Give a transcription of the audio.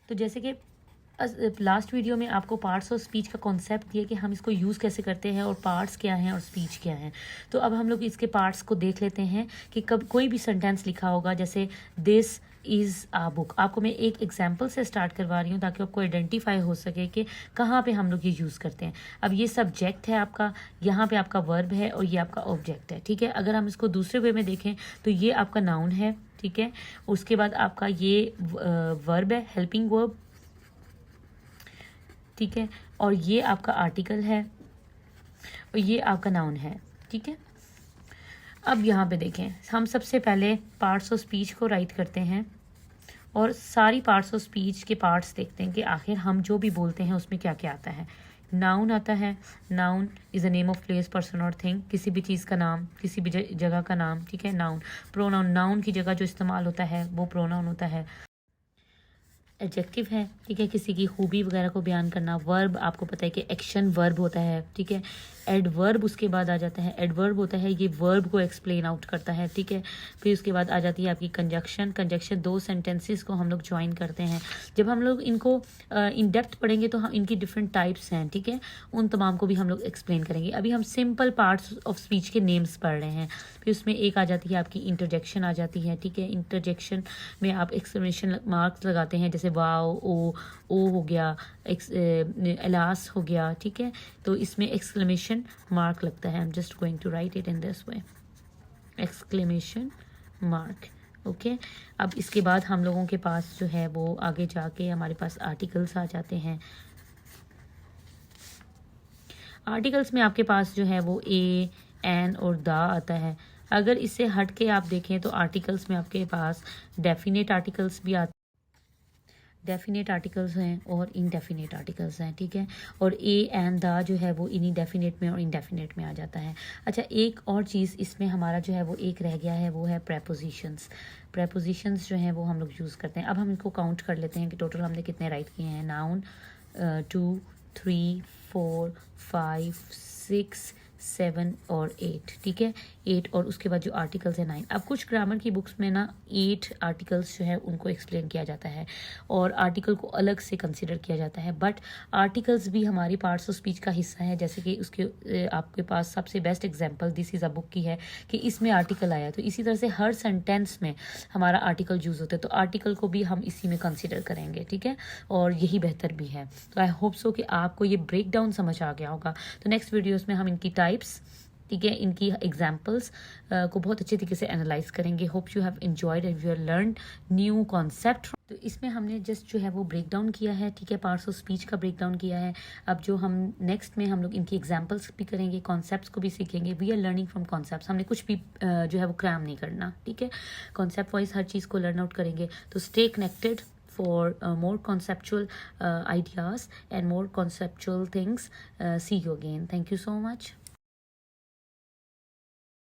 तो जैसे कि लास्ट वीडियो में आपको पार्ट्स ऑफ स्पीच का कॉन्सेप्ट दिया कि हम इसको यूज़ कैसे करते हैं और पार्ट्स क्या हैं और स्पीच क्या है। तो अब हम लोग इसके पार्ट्स को देख लेते हैं कि कब कोई भी सेंटेंस लिखा होगा, जैसे दिस इज़ आ बुक। आपको मैं एक एग्जाम्पल से स्टार्ट करवा रही हूँ ताकि आपको आइडेंटिफाई हो सके कि कहाँ पे हम लोग ये यूज़ करते हैं। अब ये सब्जेक्ट है आपका, यहाँ पे आपका वर्ब है और ये आपका ऑब्जेक्ट है, ठीक है। अगर हम इसको दूसरे वे में देखें तो ये आपका नाउन है, ठीक है। उसके बाद आपका ये वर्ब है, हेल्पिंग वर्ब, ठीक है। और ये आपका आर्टिकल है और ये आपका नाउन है, ठीक है। अब यहाँ पे देखें, हम सबसे पहले पार्ट्स ऑफ स्पीच को राइट करते हैं और सारी पार्ट्स ऑफ स्पीच के पार्ट्स देखते हैं कि आखिर हम जो भी बोलते हैं उसमें क्या क्या आता है। नाउन आता है, noun is a name of place, person और थिंग, किसी भी चीज़ का नाम, किसी भी जगह का नाम, ठीक है। नाउन, प्रोनाउन, नाउन की जगह जो इस्तेमाल होता है वो प्रोनाउन होता है। एडजेक्टिव है, ठीक है, किसी की खूबी वगैरह को बयान करना। वर्ब, आपको पता है कि एक्शन वर्ब होता है, ठीक है। एडवर्ब उसके बाद आ जाता है, एडवर्ब होता है ये वर्ब को एक्सप्लेन आउट करता है, ठीक है। फिर उसके बाद आ जाती है आपकी कंजक्शन। कंजक्शन दो सेंटेंसेस को हम लोग ज्वाइन करते हैं। जब हम लोग इनको इन डेप्थ पढ़ेंगे तो हम इनकी डिफरेंट टाइप्स हैं, ठीक है, उन तमाम को भी हम लोग एक्सप्लेन करेंगे। अभी हम सिंपल पार्ट्स ऑफ स्पीच के नेम्स पढ़ रहे हैं। फिर उसमें एक आ जाती है आपकी इंटरजेक्शन आ जाती है, ठीक है। इंटरजेक्शन में आप एक्सक्लेमेशन मार्क्स लगाते हैं, जैसे वाओ, ओ हो गया, एलास हो गया, ठीक है। तो इसमें एक्सक्लेमेशन मार्क लगता है। I am just going to write it in this way, exclamation mark, okay. अब इसके बाद हम लोगों के पास जो है वो आगे जाके हमारे पास आर्टिकल्स आ जाते हैं। आर्टिकल्स में आपके पास जो है वो ए, एन और द आता है। अगर इससे हट के आप देखें तो आर्टिकल्स में आपके पास डेफिनेट आर्टिकल्स भी आते, डेफिनेट आर्टिकल्स हैं और इनडेफिनेट आर्टिकल्स हैं, ठीक है। और ए एंड द जो है वो इनडेफिनेट में और इंडेफिनेट में आ जाता है। अच्छा, एक और चीज़ इसमें हमारा जो है वो एक रह गया है, वो है प्रेपोजिशंस। प्रेपोजिशंस जो हैं वो हम लोग यूज़ करते हैं। अब हम इनको काउंट कर लेते हैं कि टोटल हमने कितने राइट किए हैं। नाउन 2, 3, 4, 5, 6, 7 और 8, ठीक है। 8 और उसके बाद जो आर्टिकल्स है 9। अब कुछ ग्रामर की बुक्स में ना 8 आर्टिकल्स जो है उनको एक्सप्लेन किया जाता है और आर्टिकल को अलग से कंसिडर किया जाता है, बट आर्टिकल्स भी हमारी पार्ट्स ऑफ स्पीच का हिस्सा है। जैसे कि उसके आपके पास सबसे best example this is a book की है कि इसमें आर्टिकल आया, तो इसी तरह से हर सेंटेंस में हमारा आर्टिकल यूज़ होता है, तो आर्टिकल को भी हम इसी में कंसिडर करेंगे, ठीक है। और यही बेहतर भी है। तो आई होप सो कि आपको ये ब्रेक डाउन समझ आ गया होगा। तो नेक्स्ट वीडियोज़ में हम इनकी टाइप्स, ठीक है, इनकी एग्जाम्पल्स को बहुत अच्छे तरीके से एनालाइज करेंगे। Hope you have enjoyed and you have learn new concept. तो इसमें हमने जस्ट जो है वो ब्रेक डाउन किया है, ठीक है, पार्ट्स ऑफ स्पीच का ब्रेक डाउन किया है। अब जो हम नेक्स्ट में हम लोग इनकी एग्जाम्पल्स भी करेंगे, कॉन्सेप्ट्स को भी सीखेंगे। We are learning from concepts, हमने कुछ भी जो है वो क्रैम नहीं करना, ठीक है। कॉन्सेप्ट वाइज हर चीज़ को लर्न आउट करेंगे। तो stay connected for more conceptual ideas and more conceptual things. See you again. Thank you so much.